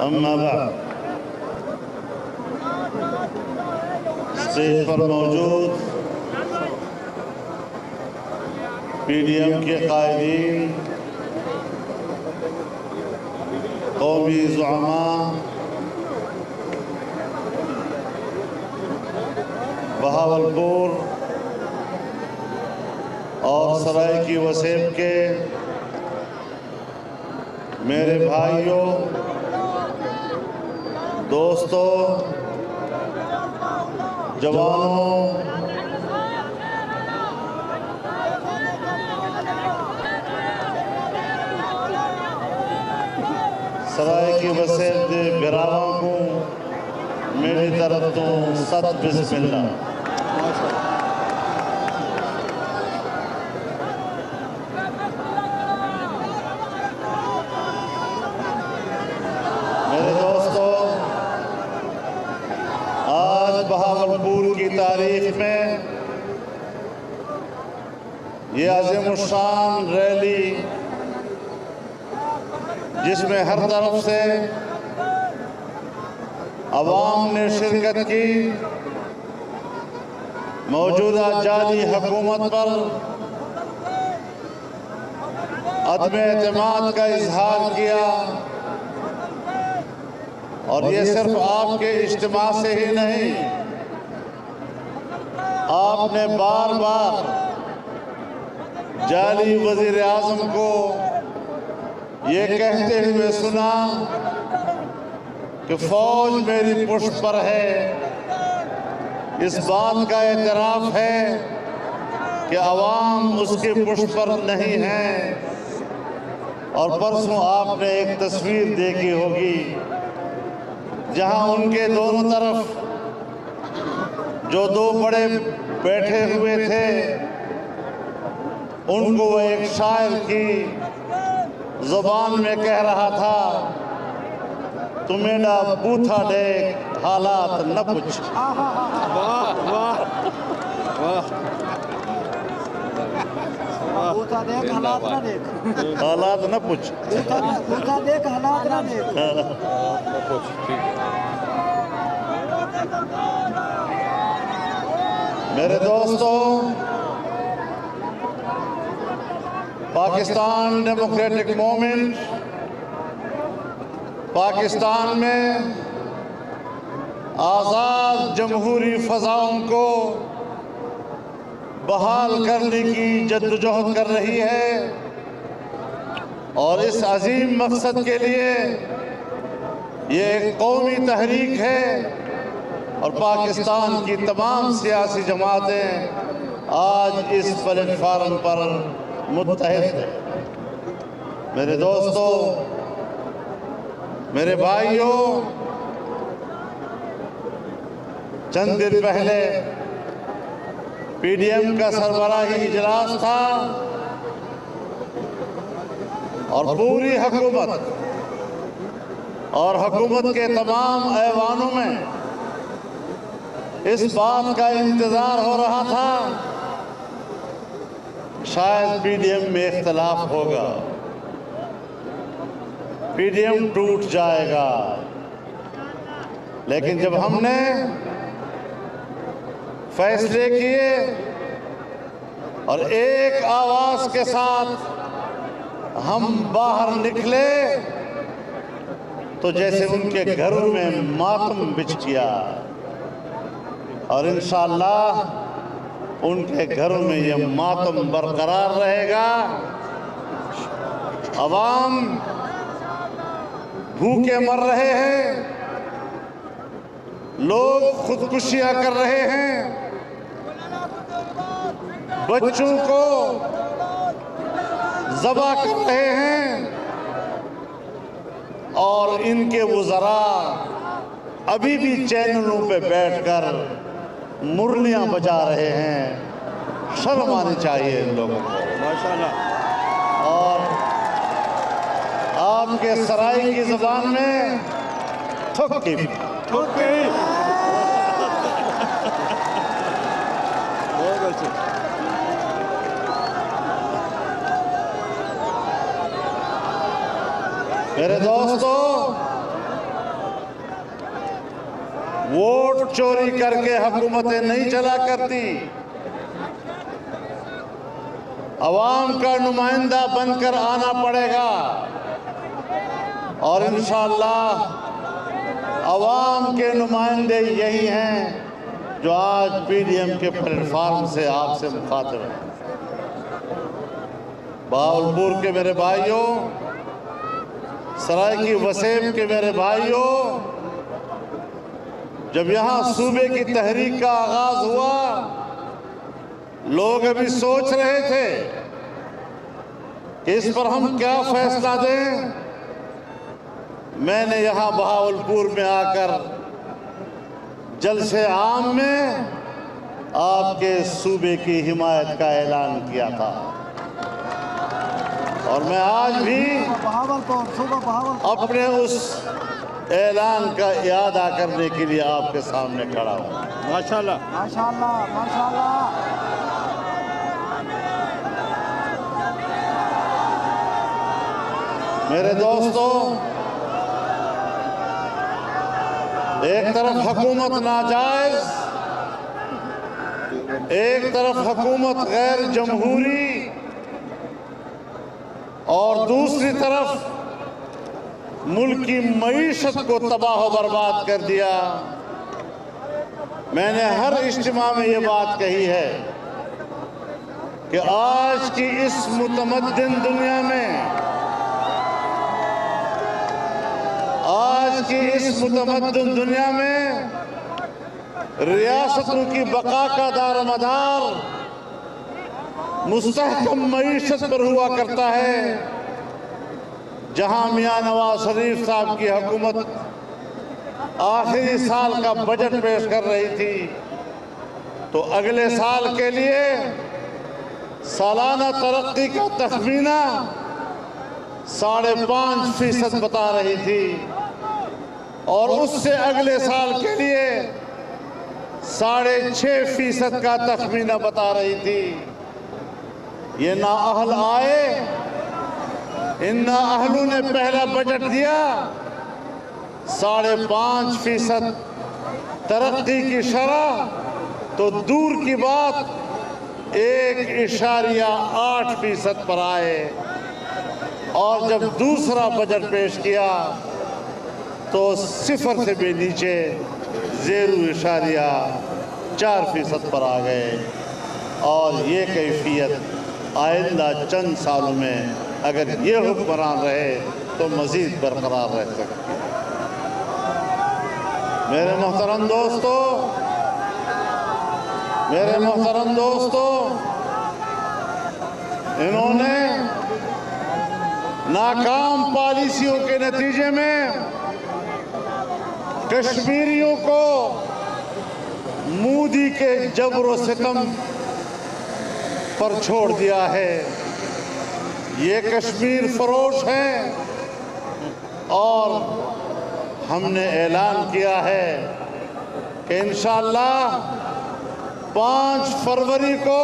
اما بعد، اسٹیج پر موجود پی ڈی ایم کے قائدین، قومی زعماء، بہاولپور اور سرائیکی وسیب کے میرے بھائیوں، دوستوں، جوانوں، سرائیکی وسیب دے براواں کو میری طرف تو ست بسم اللہ۔ میرے دوستو، آج بہاولپور کی تاریخ میں یہ عظیم الشان ریلی، جس میں ہر طرف سے عوام نے شرکت کی، موجودہ جعلی حکومت پر عدم اعتماد کا اظہار کیا، اور یہ صرف آپ کے اجتماع سے ہی نہیں، آپ نے بار بار جعلی وزیر اعظم کو یہ کہتے ہوئے سنا کہ فوج میری پشت پر ہے۔ اس بات کا اعتراف ہے کہ عوام اس کی پشت پر نہیں ہے۔ اور پرسوں آپ نے ایک تصویر دیکھی ہوگی جہاں ان کے دونوں طرف جو دو بڑے بیٹھے ہوئے تھے، ان کو وہ ایک شاعر کی زبان میں کہہ رہا تھا، تو میڈا بوتھا دیکھ حالات نہ پوچھ۔ بوتھا دیکھ حالات نہ دیکھ، حالات نہ پوچھ، بوتھا دیکھ حالات نہ دیکھ۔ میرے دوستو، پاکستان ڈیموکریٹک موومنٹ پاکستان میں آزاد جمہوری فضاؤں کو بحال کرنے کی جدوجہد کر رہی ہے، اور اس عظیم مقصد کے لیے یہ ایک قومی تحریک ہے، اور پاکستان کی تمام سیاسی جماعتیں آج اس پلیٹ فارم پر متحد ہیں۔ میرے دوستو، میرے بھائیوں، چند دن پہلے پی ڈی ایم کا سربراہی اجلاس تھا، اور پوری حکومت اور حکومت کے تمام ایوانوں میں اس بات کا انتظار ہو رہا تھا شاید پی ڈی ایم میں اختلاف ہوگا، پی ڈی ایم ٹوٹ جائے گا۔ لیکن جب ہم نے فیصلے کیے اور ایک آواز کے ساتھ ہم باہر نکلے، تو جیسے ان کے گھروں میں ماتم بچھ گیا، اور انشاءاللہ ان کے گھروں میں یہ ماتم برقرار رہے گا۔ عوام بھوکے مر رہے ہیں، لوگ خودکشیاں کر رہے ہیں، بچوں کو ذبح کر رہے ہیں، اور ان کے وزراء ابھی بھی چینلوں پہ بیٹھ کر مرلیاں بجا رہے ہیں۔ شرم آنی چاہیے ان لوگوں کو، اور آپ کے سرائی کی زبان میں تھکی میرے دوستو، ووٹ چوری کر کے حکومتیں نہیں چلا کرتی، عوام کا نمائندہ بن کر آنا پڑے گا، اور انشاءاللہ عوام کے نمائندے یہی ہیں جو آج پی ڈی ایم کے پلیٹ فارم سے آپ سے مخاطب ہیں۔ بہاولپور کے میرے بھائیوں، سرائیکی وسیم کے میرے بھائیوں، جب یہاں صوبے کی تحریک کا آغاز ہوا، لوگ ابھی سوچ رہے تھے کہ اس پر ہم کیا فیصلہ دیں۔ میں نے یہاں بہاولپور میں آ کر جلسے عام میں آپ کے صوبے کی حمایت کا اعلان کیا تھا، اور میں آج بھی اپنے اس اعلان کا اعادہ کرنے کے لیے آپ کے سامنے کھڑا ہوں۔ ماشاءاللہ ماشاءاللہ ماشاءاللہ۔ میرے دوستو، ایک طرف حکومت ناجائز، ایک طرف حکومت غیر جمہوری، اور دوسری طرف ملک کی معیشت کو تباہ و برباد کر دیا۔ میں نے ہر اجتماع میں یہ بات کہی ہے کہ آج کی اس متمدن دنیا میں، آج کی اس متمدن دنیا میں ریاستوں کی بقا کا دار و مدار مستحکم معیشت پر ہوا کرتا ہے۔ جہاں میاں نواز شریف صاحب کی حکومت آخری سال کا بجٹ پیش کر رہی تھی، تو اگلے سال کے لیے سالانہ ترقی کا تخمینہ 5.5% بتا رہی تھی، اور اس سے اگلے سال کے لیے 6.5% کا تخمینہ بتا رہی تھی۔ یہ نااہل آئے، ان نااہلوں نے پہلا بجٹ دیا، 5.5% ترقی کی شرح تو دور کی بات 1.8% پر آئے، اور جب دوسرا بجٹ پیش کیا تو 0 سے بھی نیچے 0.4% پر آ گئے، اور یہ کیفیت آئندہ چند سالوں میں اگر یہ حکمران رہے تو مزید برقرار رہ سکتی ہے۔ میرے محترم دوستو، میرے محترم دوستو، انہوں نے ناکام پالیسیوں کے نتیجے میں کشمیریوں کو مودی کے جبر و ستم پر چھوڑ دیا ہے۔ یہ کشمیر فروش ہیں، اور ہم نے اعلان کیا ہے کہ انشاءاللہ 5 فروری کو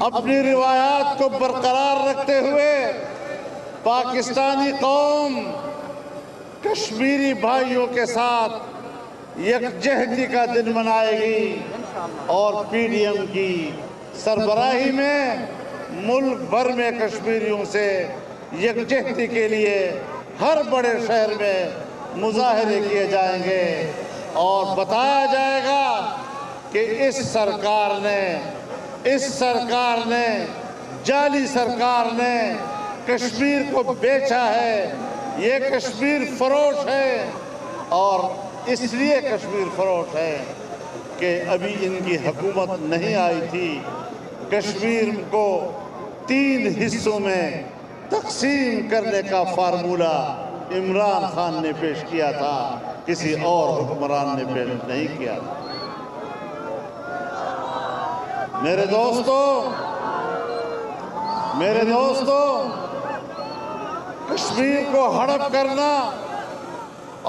اپنی روایات کو برقرار رکھتے ہوئے پاکستانی قوم کشمیری بھائیوں کے ساتھ یکجہتی کا دن منائے گی، اور پی ڈی ایم کی سربراہی میں ملک بھر میں کشمیریوں سے یکجہتی کے لیے ہر بڑے شہر میں مظاہرے کیے جائیں گے، اور بتایا جائے گا کہ اس سرکار نے جعلی سرکار نے کشمیر کو بیچا ہے، یہ کشمیر فروش ہے، اور اس لیے کشمیر فروش ہے کہ ابھی ان کی حکومت نہیں آئی تھی۔ کشمیر کو 3 حصوں میں تقسیم کرنے کا فارمولہ عمران خان نے پیش کیا تھا، کسی اور حکمران نے پیش نہیں کیا تھا۔ میرے دوستو، کشمیر کو ہڑپ کرنا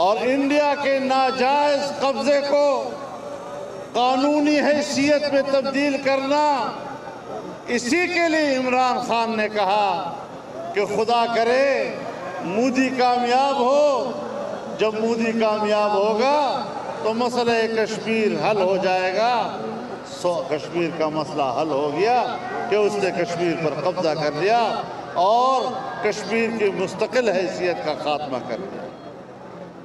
اور انڈیا کے ناجائز قبضے کو قانونی حیثیت میں تبدیل کرنا، اسی کے لیے عمران خان نے کہا کہ خدا کرے مودی کامیاب ہو۔ جب مودی کامیاب ہوگا تو مسئلہ کشمیر حل ہو جائے گا۔ کشمیر کا مسئلہ حل ہو گیا کہ اس نے کشمیر پر قبضہ کر لیا اور کشمیر کی مستقل حیثیت کا خاتمہ کر دیا۔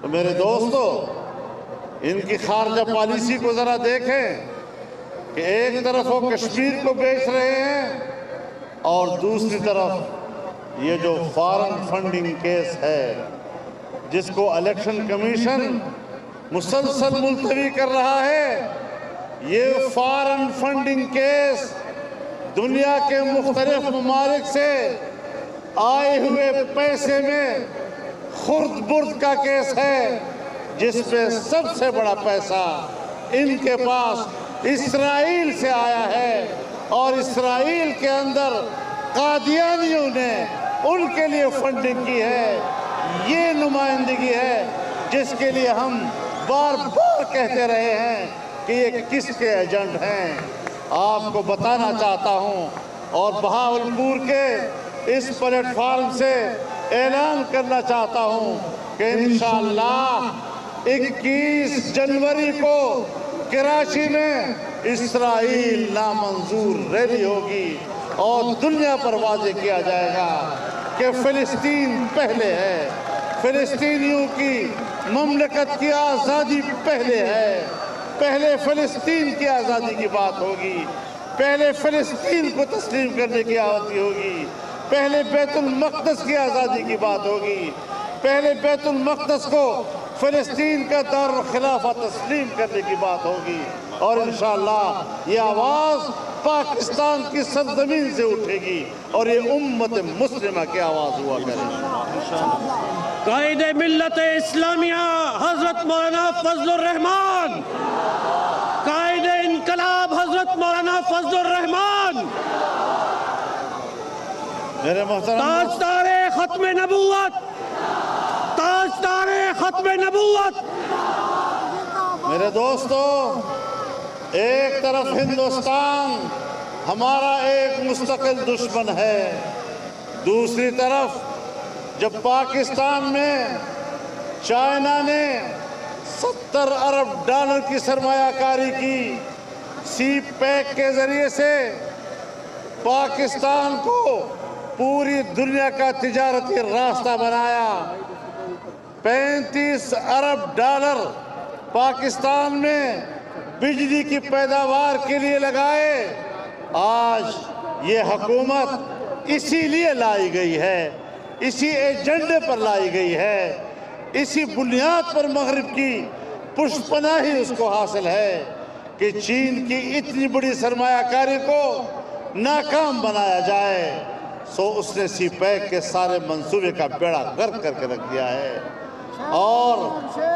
تو میرے دوستو، ان کی خارجہ پالیسی کو ذرا دیکھیں کہ ایک طرف وہ کشمیر کو بیچ رہے ہیں اور دوسری طرف یہ جو فارن فنڈنگ کیس ہے جس کو الیکشن کمیشن مسلسل ملتوی کر رہا ہے، یہ فارن فنڈنگ کیس دنیا کے مختلف ممالک سے آئے ہوئے پیسے میں خرد برد کا کیس ہے، جس پہ سب سے بڑا پیسہ ان کے پاس اسرائیل سے آیا ہے، اور اسرائیل کے اندر قادیانیوں نے ان کے لیے فنڈنگ کی ہے۔ یہ نمائندگی ہے جس کے لیے ہم بار بار کہتے رہے ہیں کہ یہ کس کے ایجنٹ ہیں۔ آپ کو بتانا چاہتا ہوں اور بہاولپور کے اس پلیٹ فارم سے اعلان کرنا چاہتا ہوں کہ انشاءاللہ 21 جنوری کو کراچی میں اسرائیل نامنظور ریلی ہوگی اور دنیا پر واضح کیا جائے گا کہ فلسطین پہلے ہے، فلسطینیوں کی مملکت کی آزادی پہلے ہے۔ پہلے فلسطین کی آزادی کی بات ہوگی، پہلے فلسطین کو تسلیم کرنے کی آواز ہوگی، پہلے بیت المقدس کی آزادی کی بات ہوگی، پہلے بیت المقدس کو فلسطین کا دارالخلافہ تسلیم کرنے کی بات ہوگی، اور انشاءاللہ یہ آواز پاکستان کی سرزمین سے اٹھے گی اور یہ امت مسلمہ کی آواز ہوا کرے گی۔ قائد ملت اسلامیہ حضرت مولانا فضل الرحمان، قائد انقلاب حضرت مولانا فضل الرحمان، میرے محترم تاجدار ختم نبوت، تاجدار ختم نبوت۔ میرے دوستو، ایک طرف ہندوستان ہمارا ایک مستقل دشمن ہے، دوسری طرف جب پاکستان میں چائنا نے 70 ارب ڈالر کی سرمایہ کاری کی، سی پیک کے ذریعے سے پاکستان کو پوری دنیا کا تجارتی راستہ بنایا، 35 ارب ڈالر پاکستان میں بجلی کی پیداوار کے لیے لگائے۔ آج یہ حکومت اسی لیے لائی گئی ہے، اسی ایجنڈے پر لائی گئی ہے، اسی بنیاد پر مغرب کی پشت پناہی اس کو حاصل ہے کہ چین کی اتنی بڑی سرمایہ کاری کو ناکام بنایا جائے۔ سو اس نے سی پیک کے سارے منصوبے کا بیڑا غرق کر کے رکھ دیا ہے، اور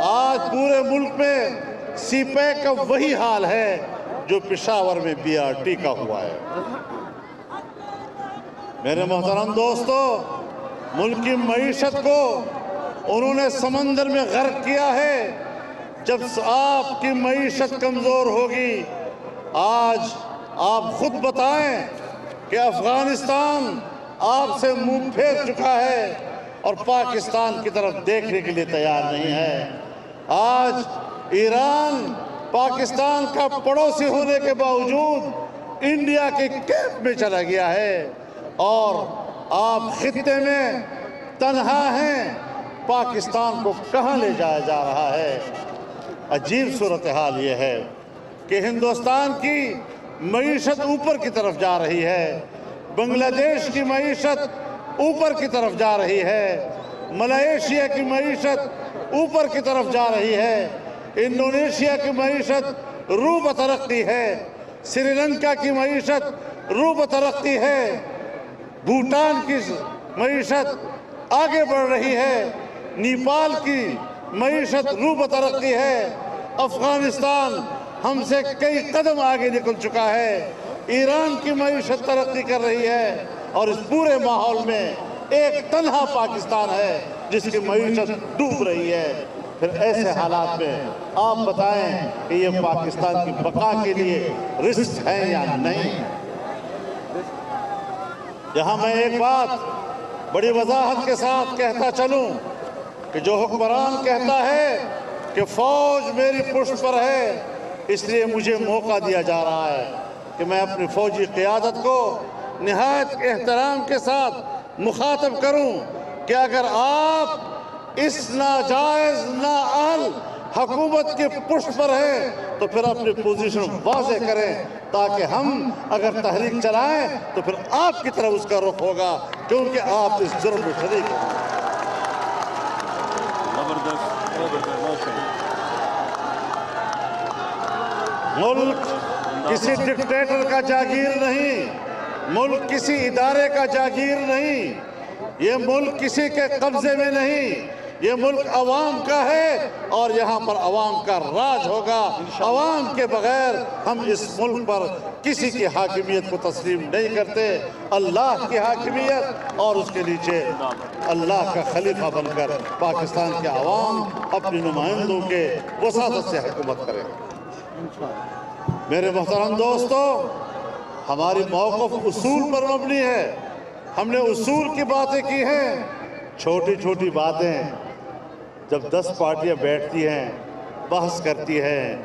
آج پورے ملک میں سی پیک کا وہی حال ہے جو پشاور میں بی آر ٹی کا ہوا ہے۔ میرے محترم دوستو، ملک کی معیشت کو انہوں نے سمندر میں غرق کیا ہے۔ جب آپ کی معیشت کمزور ہوگی، آج آپ خود بتائیں کہ افغانستان آپ سے منہ پھیر چکا ہے اور پاکستان کی طرف دیکھنے کے لیے تیار نہیں ہے۔ آج ایران پاکستان کا پڑوسی ہونے کے باوجود انڈیا کے کیمپ میں چلا گیا ہے، اور آپ خطے میں تنہا ہیں۔ پاکستان کو کہاں لے جایا جا رہا ہے؟ عجیب صورتحال یہ ہے کہ ہندوستان کی معیشت اوپر کی طرف جا رہی ہے، بنگلہ دیش کی معیشت اوپر کی طرف جا رہی ہے، ملائیشیا کی معیشت اوپر کی طرف جا رہی ہے، انڈونیشیا کی معیشت رو بترقی ہے، سری لنکا کی معیشت رو بترقی ہے، بھوٹان کی معیشت آگے بڑھ رہی ہے، نیپال کی معیشت رو بترقی ہے، افغانستان ہم سے کئی قدم آگے نکل چکا ہے، ایران کی معیشت ترقی کر رہی ہے، اور اس پورے ماحول میں ایک تنہا پاکستان ہے جس کی معیشت ڈوب رہی ہے۔ پھر ایسے حالات میں آپ بتائیں کہ یہ پاکستان کی بقا کے لیے رسک ہے یا نہیں؟ یہاں میں ایک بات بڑی وضاحت کے ساتھ کہتا چلوں کہ جو حکمران کہتا ہے کہ فوج میری پشت پر ہے، اس لیے مجھے موقع دیا جا رہا ہے کہ میں اپنی فوجی قیادت کو نہایت احترام کے ساتھ مخاطب کروں کہ اگر آپ اس ناجائز نااہل حکومت کے پشت پر ہیں تو پھر اپنی پوزیشن واضح کریں، تاکہ ہم اگر تحریک چلائیں تو پھر آپ کی طرف اس کا رخ ہوگا، کیونکہ آپ اس جرم میں شریک ہیں۔ ملک کسی ڈکٹیٹر کا جاگیر نہیں، ملک کسی ادارے کا جاگیر نہیں، یہ ملک کسی کے قبضے میں نہیں، یہ ملک عوام کا ہے اور یہاں پر عوام کا راج ہوگا۔ عوام کے بغیر ہم اس ملک پر کسی کی حاکمیت کو تسلیم نہیں کرتے۔ اللہ کی حاکمیت اور اس کے نیچے اللہ کا خلیفہ بن کر پاکستان کے عوام اپنی نمائندوں کے وساطت سے حکومت کرے۔ میرے محترم دوستو، ہماری موقف اصول پر مبنی ہے، ہم نے اصول کی باتیں کی ہیں۔ چھوٹی چھوٹی باتیں جب 10 پارٹیاں بیٹھتی ہیں، بحث کرتی ہیں،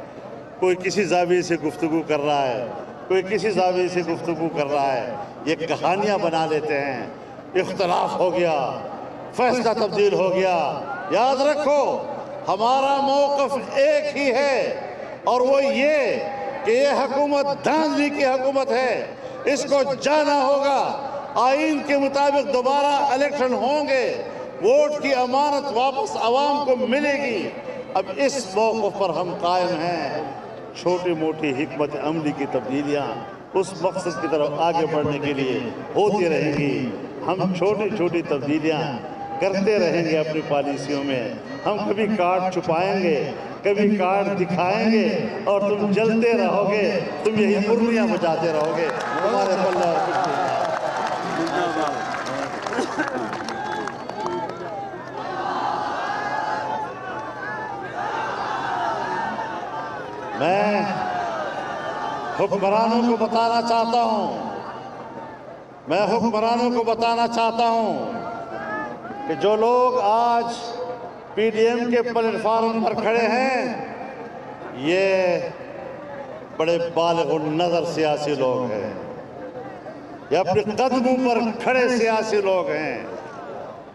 کوئی کسی زاویے سے گفتگو کر رہا ہے، کوئی کسی زاویے سے گفتگو کر رہا ہے، یہ کہانیاں بنا لیتے ہیں، اختلاف ہو گیا، فیصلہ تبدیل ہو گیا۔ یاد رکھو، ہمارا موقف ایک ہی ہے اور وہ یہ کہ یہ حکومت دھاندلی کی حکومت ہے، اس کو جانا ہوگا۔ آئین کے مطابق دوبارہ الیکشن ہوں گے، ووٹ کی امانت واپس عوام کو ملے گی۔ اب اس موقف پر ہم قائم ہیں۔ چھوٹی موٹی حکمت عملی کی تبدیلیاں اس مقصد کی طرف آگے بڑھنے کے لیے ہوتی رہیں گی۔ ہم چھوٹی چھوٹی تبدیلیاں کرتے رہیں گے اپنی پالیسیوں میں۔ ہم کبھی کارڈ چھپائیں گے، کبھی کارڈ دکھائیں گے، اور تم جلتے رہو گے، تم یہی مرلیاں بجاتے رہو گے، تمہارے پلہ اور کچھ نہیں۔ میں حکمرانوں کو بتانا چاہتا ہوں کہ جو لوگ آج پی ڈی ایم کے پلیٹ فارم پر کھڑے ہیں، یہ بڑے بالغ النظر سیاسی لوگ ہیں، یہ اپنے قدموں پر کھڑے سیاسی لوگ ہیں،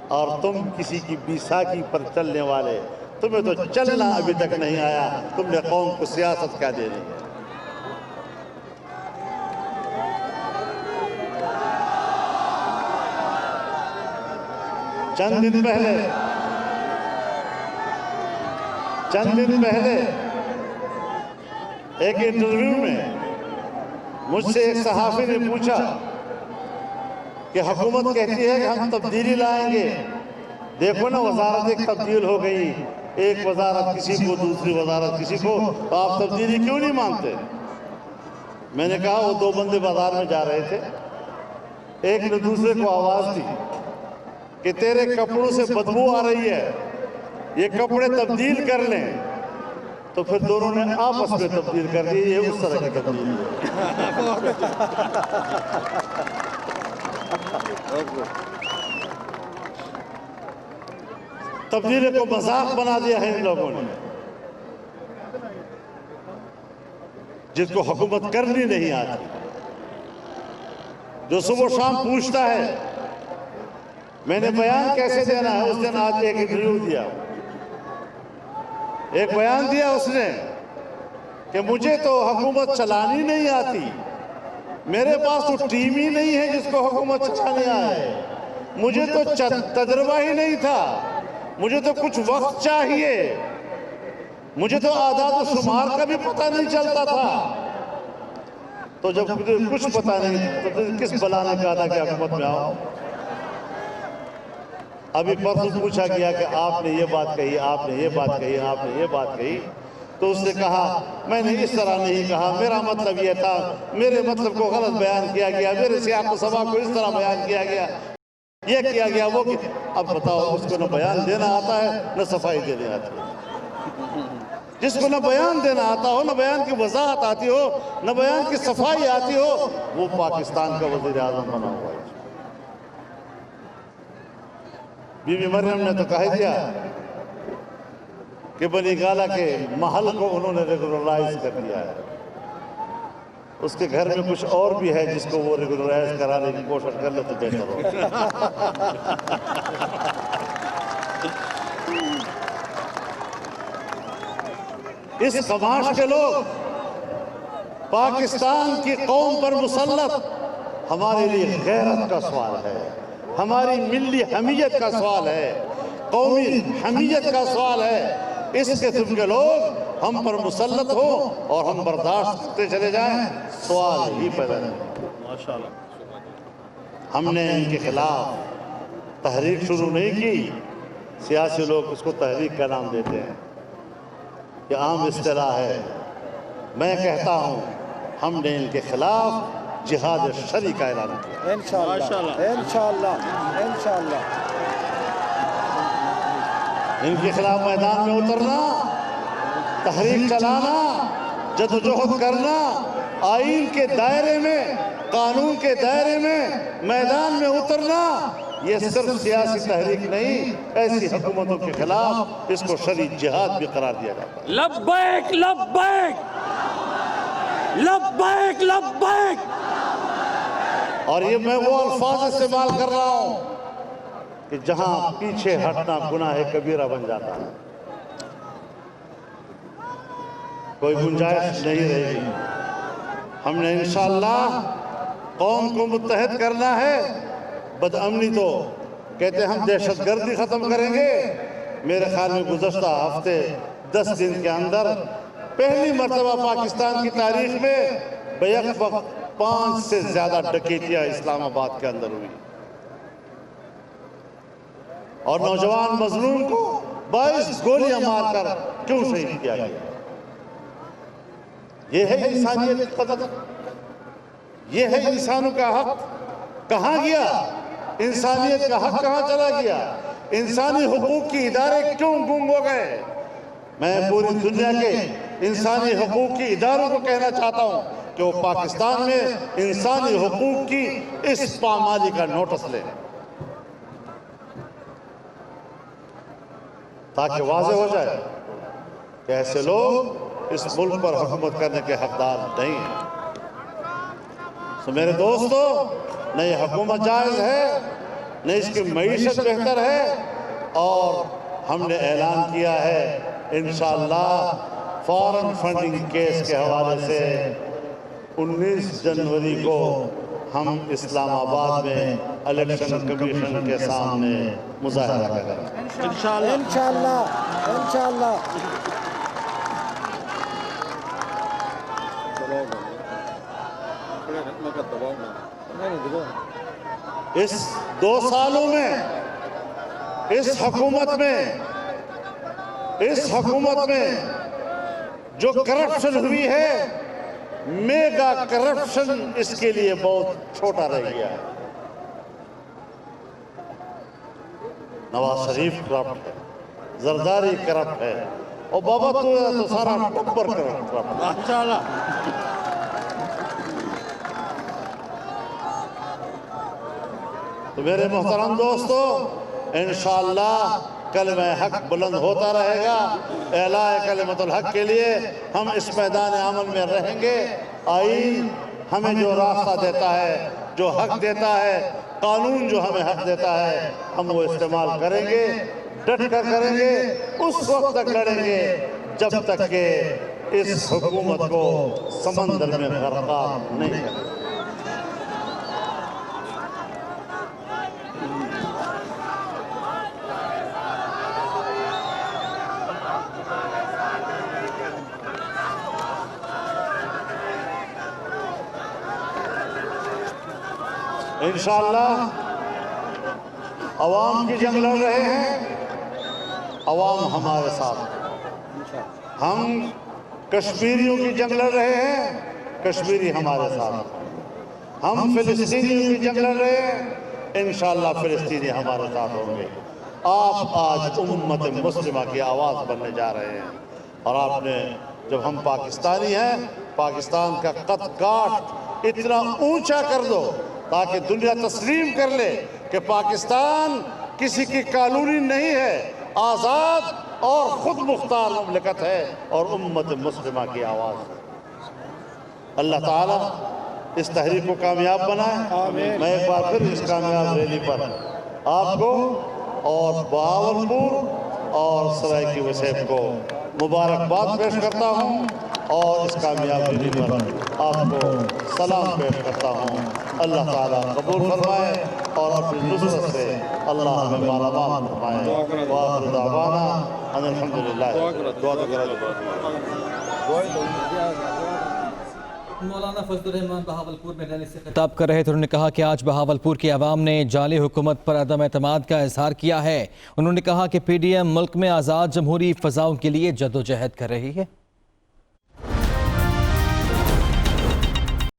اور تم کسی کی بیساکھی پر چلنے والے، تمہیں تو چلنا ابھی تک نہیں آیا، تم نے قوم کو سیاست کیا دینی ہے۔ چند دن پہلے ایک انٹرویو میں مجھ سے ایک صحافی نے پوچھا کہ حکومت کہتی ہے کہ ہم تبدیلی لائیں گے، دیکھو نا وزارت ایک تبدیل ہو گئی، ایک وزارت کسی کو، دوسری وزارت کسی کو، تو آپ تبدیلی کیوں نہیں مانتے؟ میں نے کہا وہ 2 بندے بازار میں جا رہے تھے، ایک نے دوسرے کو آواز دی کہ تیرے کپڑوں سے بدبو آ رہی ہے، یہ کپڑے تبدیل کر لیں، تو پھر دونوں نے آپس میں تبدیل کر دی۔ یہ اس طرح کی تبدیلی ہے۔ تبدیلی کو مذاق بنا دیا ہے ان لوگوں نے، جس کو حکومت کرنی نہیں آتی، جو صبح و شام پوچھتا ہے میں نے بیان کیسے دینا ہے۔ اس دن آج ایک انٹرویو دیا، ایک بیان دیا اس نے کہ مجھے تو حکومت چلانی نہیں آتی، میرے پاس تو ٹیم ہی نہیں ہے جس کو حکومت چلانے آئے، مجھے تو تجربہ ہی نہیں تھا، مجھے تو کچھ وقت چاہیے، مجھے تو اعداد و شمار کا بھی پتہ نہیں چلتا تھا۔ تو جب کچھ پتہ نہیں تو کس بلا نے کہا تھا کہ حکومت میں آؤ؟ ابھی پرسوں پوچھا گیا کہ آپ نے یہ بات کہی، آپ نے یہ بات کہی، آپ نے یہ بات کہی، تو اس نے کہا میں نے اس طرح نہیں کہا، میرا مطلب یہ تھا، میرے مطلب کو غلط بیان کیا گیا، میرے سیاق و سباق کو اس طرح بیان کیا گیا، یہ کیا گیا، وہ کیا۔ اب بتاؤ، اس کو نہ بیان دینا آتا ہے نہ صفائی دینے آتی ہے۔ جس کو نہ بیان دینا آتا ہو، نہ بیان کی وضاحت آتی ہو، نہ بیان کی صفائی آتی ہو، وہ پاکستان کا وزیر اعظم بنا ہوا ہے۔ بی بی مریم نے تو کہہ دیا کہ بنی گالہ کے محل کو انہوں نے ریگولرائز کر دیا ہے. اس کے گھر میں کچھ اور بھی ہے جس کو وہ ریگولرائز کرانے کی کوشش کر لے تو بہتر ہو. اس خماش کے لوگ پاکستان کی قوم پر مسلط ہمارے لیے غیرت کا سوال ہے، ہماری ملی حمیت کا سوال ہے، قومی حمیت کا سوال ہے. اس قسم کے لوگ ہم پر مسلط ہوں اور ہم برداشت کرتے چلے جائیں، سوال ہی پیدا نہیں. ہم نے ان کے خلاف تحریک شروع نہیں کی. سیاسی لوگ اس کو تحریک کا نام دیتے ہیں، یہ عام اصطلاح ہے. میں کہتا ہوں ہم نے ان کے خلاف جہاد شرعی کا اعلان کیا. انشاءاللہ انشاءاللہ انشاءاللہ. ان کے خلاف میدان میں اترنا، تحریک چلانا، جدوجہد کرنا، آئین کے دائرے میں، قانون کے دائرے میں میدان میں اترنا، یہ صرف سیاسی تحریک نہیں، ایسی حکومتوں کے خلاف اس کو شرعی جہاد بھی قرار دیا جاتا ہے. لبیک لبیک لبیک لبیک. اور یہ میں وہ الفاظ استعمال کر رہا ہوں کہ جہاں پیچھے ہٹنا گناہ کبیرہ بن جاتا ہے، کوئی گنجائش نہیں رہے گی. ہم نے انشاءاللہ قوم کو متحد کرنا ہے. بدامنی تو کہتے ہیں ہم دہشت گردی ختم کریں گے. میرے خیال میں گزشتہ ہفتے 10 دن کے اندر پہلی مرتبہ پاکستان کی تاریخ میں بیک وقت 5 سے زیادہ ڈکیتیاں اسلام آباد کے اندر ہوئی، اور نوجوان مظلوم کو 22 گولیاں مار کر کیوں شہید کیا گیا. یہ ہے انسانیت کی قدر، یہ ہے انسانوں کا حق. کہاں گیا انسانیت کا حق؟ کہاں چلا گیا؟ انسانی حقوق کی ادارے کیوں گم ہو گئے؟ میں پوری دنیا کے انسانی حقوق کی اداروں کو کہنا چاہتا ہوں کہ وہ پاکستان میں انسانی حقوق کی اس پامالی کا نوٹس لیں، تاکہ واضح ہو جائے کہ ایسے لوگ اس ملک پر حکومت کرنے کے حقدار نہیں ہیں. تو میرے دوستو، نہ یہ حکومت جائز ہے، نہ اس کی معیشت بہتر ہے. اور ہم نے اعلان کیا ہے انشاءاللہ فارن فنڈنگ کیس کے حوالے سے 19 جنوری کو ہم اسلام آباد میں الیکشن کمیشن کے سامنے مظاہرہ کریں گے انشاءاللہ انشاءاللہ. اس 2 سالوں میں اس حکومت میں جو کرپشن ہوئی ہے، میگا کرپشن اس کے لیے بہت چھوٹا رہ گیا ہے. نواز شریف کرپٹ ہے، زرداری کرپٹ ہے، اور بابا تو سارا ٹپر کرپٹ ہے. تو میرے محترم دوستو، انشاءاللہ کلمہ حق بلند ہوتا رہے گا. اعلاء کلمۃ الحق کے لیے ہم اس میدان عمل میں رہیں گے. آئین ہمیں جو راستہ دیتا ہے، جو حق دیتا ہے، قانون جو ہمیں حق دیتا ہے، ہم وہ استعمال کریں گے، ڈٹ کر کریں گے. اس وقت تک لڑیں گے جب تک کہ اس حکومت کو سمندر میں غرقاب نہیں کریں. انشاءاللہ عوام کی جنگ لڑ رہے ہیں، عوام ہمارے ساتھ. ہم کشمیریوں کی جنگ لڑ رہے ہیں، کشمیری ہمارے ساتھ. ہم فلسطینیوں کی جنگ لڑ رہے ہیں، انشاءاللہ فلسطینی ہمارے ساتھ ہوں گے. آپ آج امت مسلمہ کی آواز بننے جا رہے ہیں، اور آپ نے جب ہم پاکستانی ہیں، پاکستان کا قد کاٹ اتنا اونچا کر دو تاکہ دنیا تسلیم کر لے کہ پاکستان کسی کی کالونی نہیں ہے، آزاد اور خود مختار مملکت ہے اور امت مسلمہ کی آواز ہے۔ اللہ تعالیٰ اس تحریک کو کامیاب بنائے۔ میں ایک بار پھر اس کامیاب ریلی پر آپ کو اور بہاولپور اور سرائیکی وسیب کو مبارکباد پیش کرتا ہوں اور اس کامیاب ریلی پر آپ کو سلام پیش کرتا ہوں۔ اللہ تعالیٰ قبول فرمائے اور اپنی نصرت سے اللہ ہمیں مالا مال فرمائے۔ وآخر دعوانا ان الحمدللہ۔ دعا تو کرا دو۔ مولانا فضل الرحمان بہاولپور میں ریلی سے خطاب کر رہے تھے۔ انہوں نے کہا کہ آج بہاولپور کی عوام نے جعلی حکومت پر عدم اعتماد کا اظہار کیا ہے۔ انہوں نے کہا کہ پی ڈی ایم ملک میں آزاد جمہوری فضاؤں کے لیے جدوجہد کر رہی ہے۔